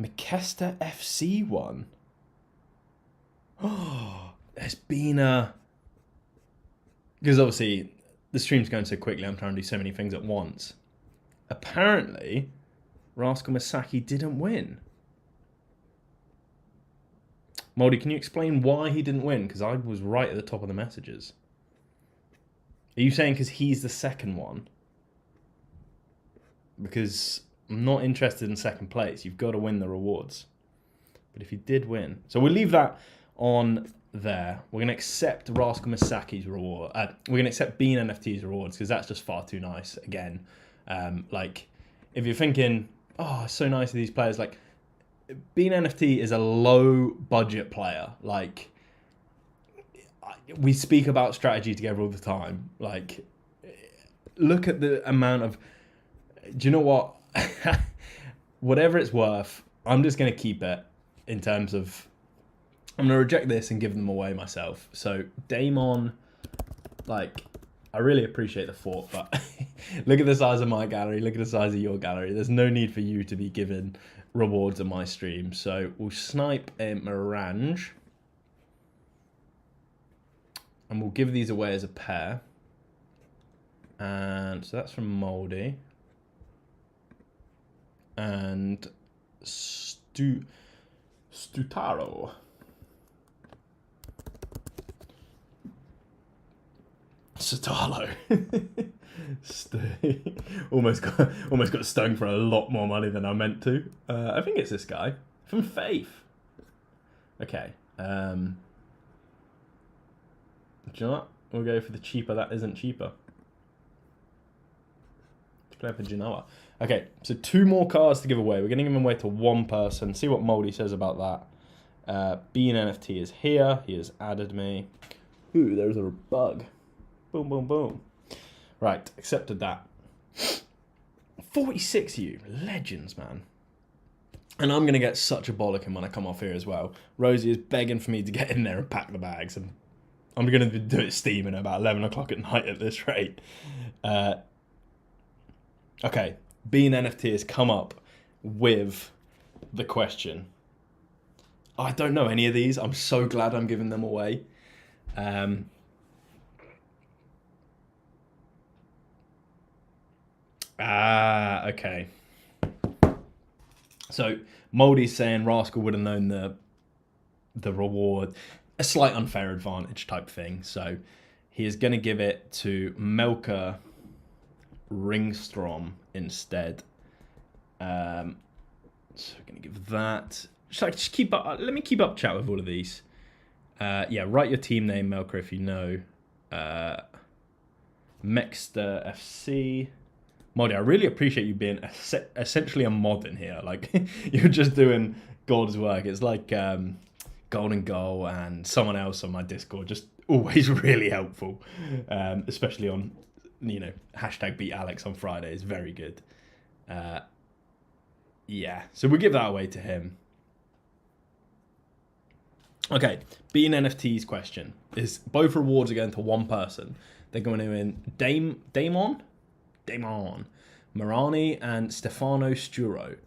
Mikesta FC one. Oh, there's been a... Because obviously the stream's going so quickly, I'm trying to do so many things at once. Apparently, Rascal Misaki didn't win. Moldy, can you explain why he didn't win? Because I was right at the top of the messages. Are you saying because he's the second one? Because I'm not interested in second place. You've got to win the rewards. But if you did win... So we'll leave that on there. We're going to accept Rascal Misaki's reward. We're going to accept Bean NFT's rewards because that's just far too nice. Again, like, if you're thinking, oh, it's so nice of these players, like, Bean NFT is a low budget player. Like, we speak about strategy together all the time. Like, look at the amount of... Do you know what? Whatever it's worth, I'm just going to keep it in terms of... I'm going to reject this and give them away myself. So, Damon, like, I really appreciate the thought, but look at the size of my gallery. Look at the size of your gallery. There's no need for you to be given rewards on my stream. So, we'll snipe a Mirange. And we'll give these away as a pair. And so that's from Moldy. And Stutaro. Satalo. almost got stung for a lot more money than I meant to. I think it's this guy from Faith. Okay. Do you know what? We'll go for the cheaper that isn't cheaper. Let's play for Genoa. Okay, so 2 more cards to give away. We're going to give them away to one person. See what Moldy says about that. Bean NFT is here. He has added me. Ooh, there's a bug. Boom, boom, boom. Right, accepted that. 46 you. Legends, man. And I'm going to get such a bollocking when I come off here as well. Rosie is begging for me to get in there and pack the bags. And I'm going to do it steaming at about 11 o'clock at night at this rate. Okay, Bean NFT has come up with the question. I don't know any of these. I'm so glad I'm giving them away. Okay. So Moldy's saying Rascal would have known the reward, a slight unfair advantage type thing. So he is going to give it to Melker Ringstrom instead. So we're going to give that. Just keep up. Let me keep up chat with all of these. Yeah, write your team name, Melker, if you know. Mexter FC. Moldy, I really appreciate you being essentially a mod in here. Like, you're just doing God's work. It's like Golden Goal and someone else on my Discord. Just always really helpful. Especially on, hashtag beat Alex on Friday is very good. Yeah, so we'll give that away to him. Okay, Bean NFT's question is both rewards are going to one person. They're going to win Damon, Marani, and Stefano Sturo.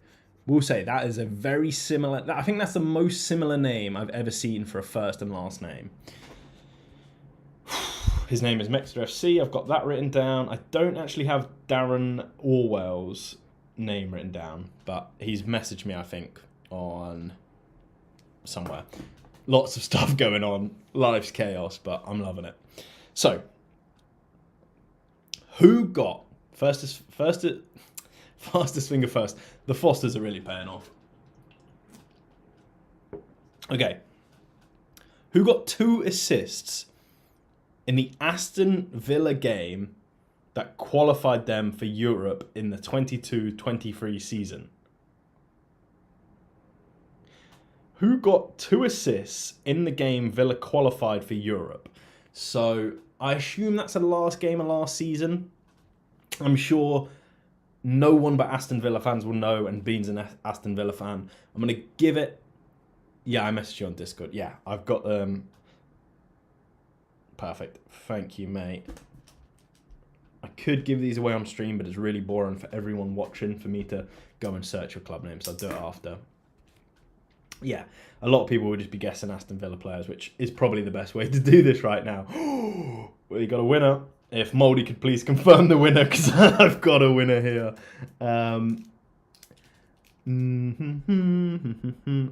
We'll say that is a very similar. I think that's the most similar name I've ever seen for a first and last name. His name is Mexter FC. I've got that written down. I don't actually have Darren Orwell's name written down, but he's messaged me, I think, on somewhere. Lots of stuff going on. Life's chaos, but I'm loving it. So, who got fastest finger first? The Fosters are really paying off. Okay. Who got 2 assists in the Aston Villa game that qualified them for Europe in the 22-23 season? Who got 2 assists in the game Villa qualified for Europe? So I assume that's the last game of last season. I'm sure no one but Aston Villa fans will know, and Bean's an Aston Villa fan. I'm going to give it... Yeah, I messaged you on Discord. Yeah, I've got... Perfect. Thank you, mate. I could give these away on stream, but it's really boring for everyone watching for me to go and search your club names. I'll do it after. Yeah, a lot of people would just be guessing Aston Villa players, which is probably the best way to do this right now. Well, you got a winner. If Moldy could please confirm the winner, because I've got a winner here. I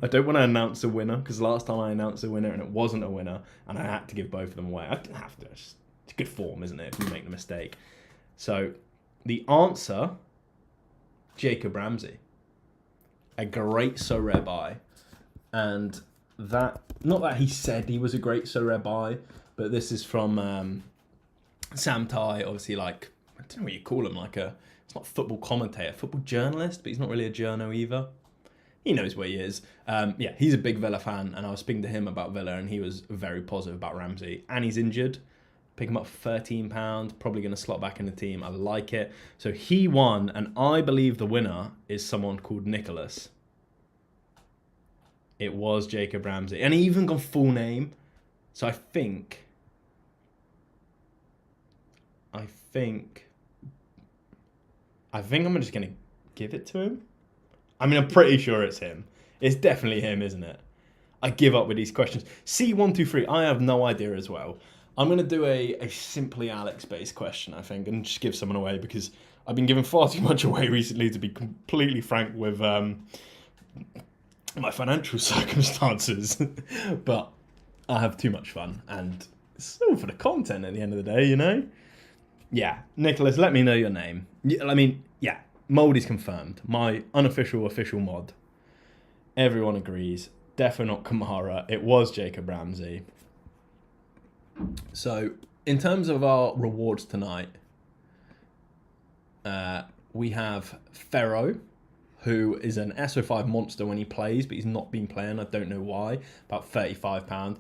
don't want to announce a winner, because last time I announced a winner and it wasn't a winner, and I had to give both of them away. I didn't have to. It's good form, isn't it, if you make the mistake. So, the answer, Jacob Ramsey. A great Sorare buy. And that, not that he said he was a great Sorare buy, but this is from Sam Ty, obviously, like, I don't know what you call him, like it's not a football commentator, football journalist, but he's not really a journo either. He knows where he is. Yeah, he's a big Villa fan, and I was speaking to him about Villa, and he was very positive about Ramsey. And he's injured. Pick him up for £13, probably going to slot back in the team. I like it. So he won, and I believe the winner is someone called Nicholas. It was Jacob Ramsey. And he even got full name. So I think I'm just going to give it to him. I mean, I'm pretty sure it's him. It's definitely him, isn't it? I give up with these questions. C123, I have no idea as well. I'm going to do a Simply Alex based question, I think, and just give someone away because I've been giving far too much away recently, to be completely frank with my financial circumstances. But I have too much fun, and It's all for the content at the end of the day, you know? Yeah, Nicholas, let me know your name. I mean, yeah, Mouldy's confirmed. My unofficial official mod. Everyone agrees. Definitely not Kamara. It was Jacob Ramsey. So, in terms of our rewards tonight, we have Ferro, who is an SO5 monster when he plays, but he's not been playing. I don't know why. About £35.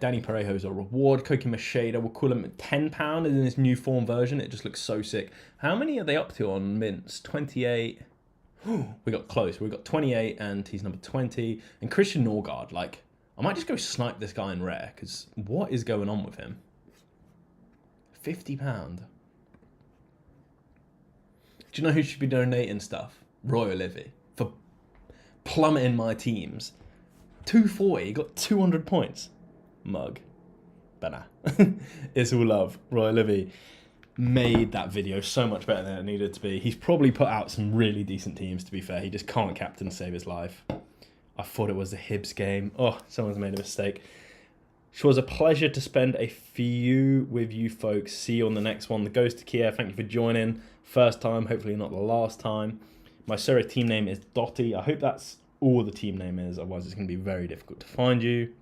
Danny Parejo's a reward. Koki Macheda, we'll call him £10 in his new form version. It just looks so sick. How many are they up to on mints? 28. We got close. We got 28 and he's number 20. And Christian Norgard, like, I might just go snipe this guy in rare because what is going on with him? £50. Do you know who should be donating stuff? Roy Olivy for plummeting my teams. 240, he got 200 points. Mug. But nah. It's all love. Roy Olivy made that video so much better than it needed to be. He's probably put out some really decent teams, to be fair. He just can't captain to save his life. I thought it was the Hibs game. Oh, someone's made a mistake. It was a pleasure to spend a few with you folks. See you on the next one. The Ghost to Kiev, thank you for joining. First time, hopefully not the last time. My Sorare team name is Dotty. I hope that's all the team name is, otherwise it's going to be very difficult to find you.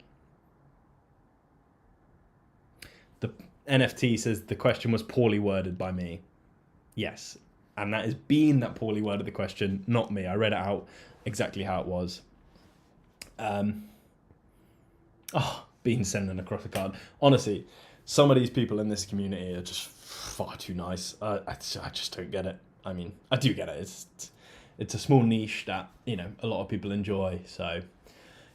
The NFT says the question was poorly worded by me. Yes, and that is Bean that poorly worded the question, not me. I read it out exactly how it was. Bean sending across a card. Honestly, some of these people in this community are just far too nice. I just don't get it. I mean, I do get it. It's a small niche that, you know, a lot of people enjoy. So,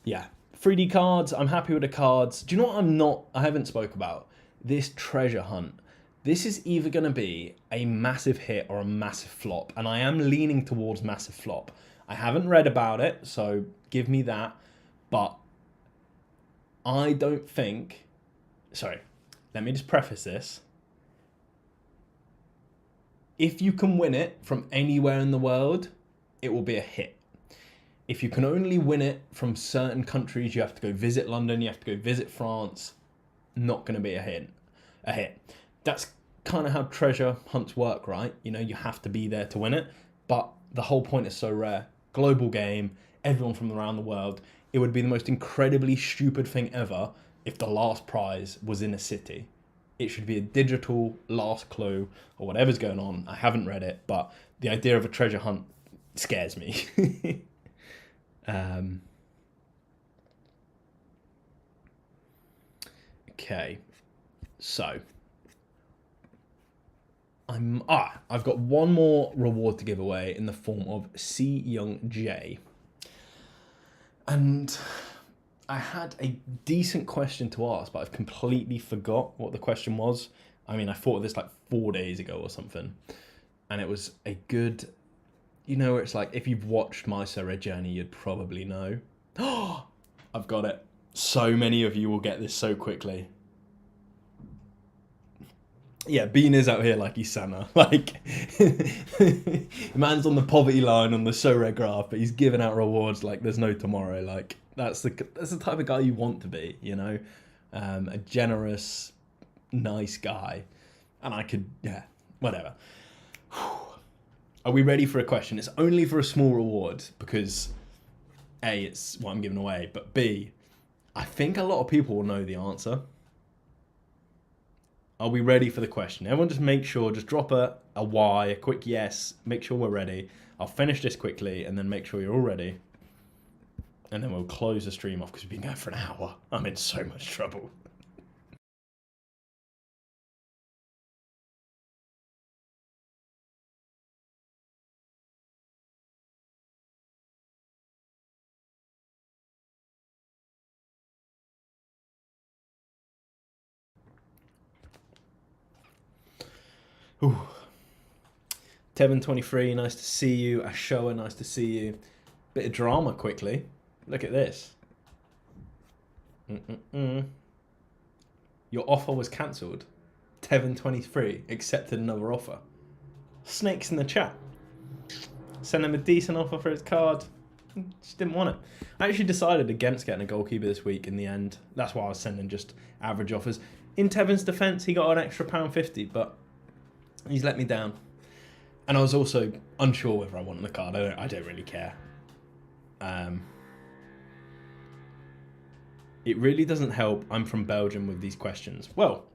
yeah. 3D cards. I'm happy with the cards. Do you know what I haven't spoke about? This treasure hunt. This is either going to be a massive hit or a massive flop. And I am leaning towards massive flop. I haven't read about it, so give me that. But I don't think... Sorry, let me just preface this. If you can win it from anywhere in the world, it will be a hit. If you can only win it from certain countries, you have to go visit London, you have to go visit France, not going to be a hit. That's kind of how treasure hunts work, right? You know, you have to be there to win it, but the whole point is so rare. Global game, everyone from around the world. It would be the most incredibly stupid thing ever if the last prize was in a city. It should be a digital last clue or whatever's going on. I haven't read it, but the idea of a treasure hunt scares me. Okay, so I've got one more reward to give away in the form of C Young J. And I had a decent question to ask, but I've completely forgot what the question was. I mean, I thought of this like 4 days ago or something. And it was a good, you know, it's like, if you've watched my Sorare journey, you'd probably know. Oh, I've got it. So many of you will get this so quickly. Yeah, Bean is out here like he's Santa. Like, the man's on the poverty line on the Sorare graph, but he's giving out rewards like there's no tomorrow. Like, that's the type of guy you want to be, you know? A generous, nice guy. And I could, yeah, whatever. Are we ready for a question? It's only for a small reward because A, it's what I'm giving away, but B, I think a lot of people will know the answer. Are we ready for the question? Everyone just make sure, just drop a Y, a quick yes, make sure we're ready. I'll finish this quickly and then make sure you're all ready. And then we'll close the stream off because we've been going for an hour. I'm in so much trouble. Ooh. Tevin23, nice to see you. Ashoa, nice to see you. Bit of drama quickly. Look at this. Your offer was cancelled. Tevin23 accepted another offer. Snakes in the chat. Send him a decent offer for his card. Just didn't want it. I actually decided against getting a goalkeeper this week in the end. That's why I was sending just average offers. in Tevin's defence, he got an extra £1.50, but he's let me down. And I was also unsure whether I wanted the card. I don't really care. It really doesn't help I'm from Belgium with these questions. Well,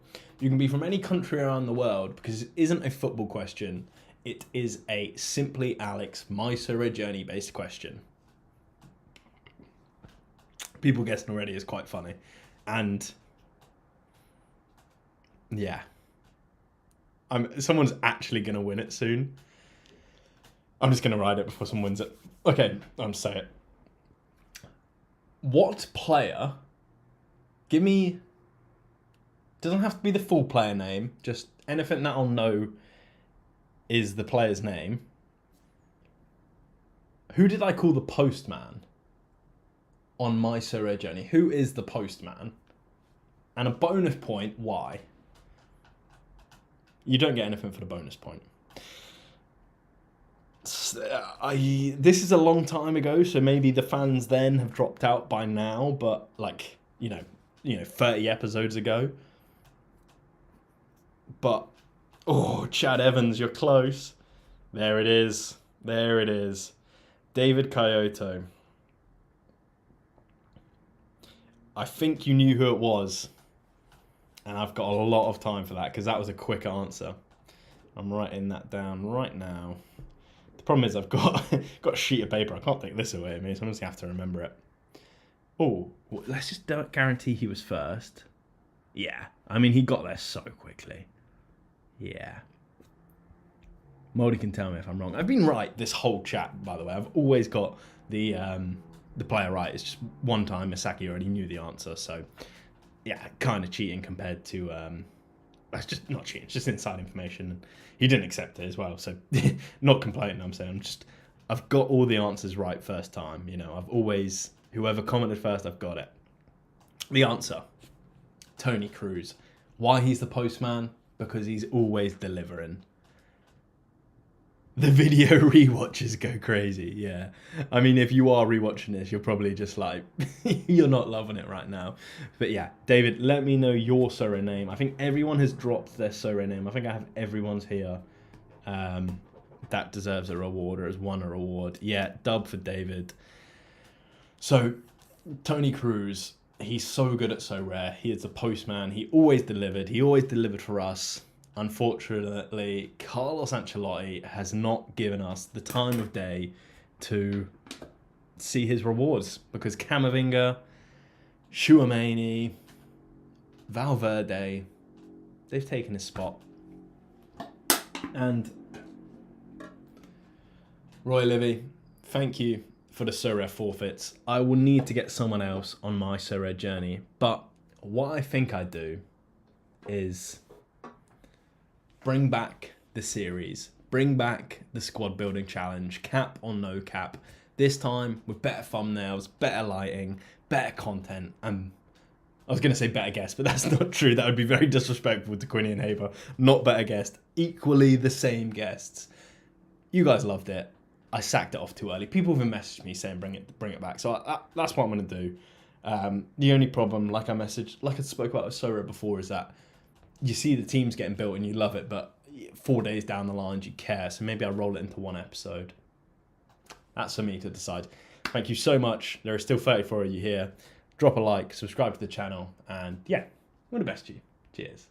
you can be from any country around the world because it isn't a football question. It is a Simply Alex My Sorare Journey based question. People guessing already is quite funny. And yeah. Someone's actually going to win it soon. I'm just going to ride it before someone wins it. Okay, I'm say it. What player... Give me... Doesn't have to be the full player name. Just anything that I'll know is the player's name. Who did I call the postman on My Sorare Journey? Who is the postman? And a bonus point, why? You don't get anything for the bonus point. This is a long time ago, so maybe the fans then have dropped out by now, but like, you know, 30 episodes ago. But, oh, Chad Evans, you're close. There it is. There it is. David Kyoto. I think you knew who it was. And I've got a lot of time for that because that was a quick answer. I'm writing that down right now. The problem is I've got a sheet of paper. I can't take this away with me, so I'm just going to have to remember it. Oh, let's just guarantee he was first. Yeah. I mean, he got there so quickly. Yeah. Moldy can tell me if I'm wrong. I've been right this whole chat, by the way. I've always got the player right. It's just one time Misaki already knew the answer, so yeah, kind of cheating compared to that's just not cheating. It's just inside information. He didn't accept it as well, so not complaining. I'm saying I've got all the answers right first time. I've always whoever commented first, I've got it. The answer: Tony Cruz. Why he's the postman? Because he's always delivering. The video rewatches go crazy, yeah. I mean, if you are rewatching this, you're probably just like, you're not loving it right now. But yeah, David, let me know your Sorare name. I think everyone has dropped their Sorare name. I think I have everyone's here that deserves a reward or has won a reward. Yeah, dub for David. So, Tony Cruz, he's so good at Sorare. He is the postman. He always delivered. He always delivered for us. Unfortunately, Carlos Ancelotti has not given us the time of day to see his rewards because Camavinga, Tchouaméni, Valverde, they've taken his spot. And Roy Livy, thank you for the Sorare forfeits. I will need to get someone else on my Sorare journey, but what I think I do is bring back the series, bring back the squad building challenge, cap or no cap. This time with better thumbnails, better lighting, better content, and I was going to say better guest, but that's not true. That would be very disrespectful to Quinny and Haber. Not better guest, equally the same guests. You guys loved it. I sacked it off too early. People have messaged me saying bring it back. So that's what I'm going to do. The only problem, like I spoke about with Sorare before, is that you see the teams getting built and you love it, but 4 days down the line you care. So maybe I'll roll it into one episode. That's for me to decide. Thank you so much. There are still 34 of you here. Drop a like, subscribe to the channel, and yeah, all the best to you. Cheers.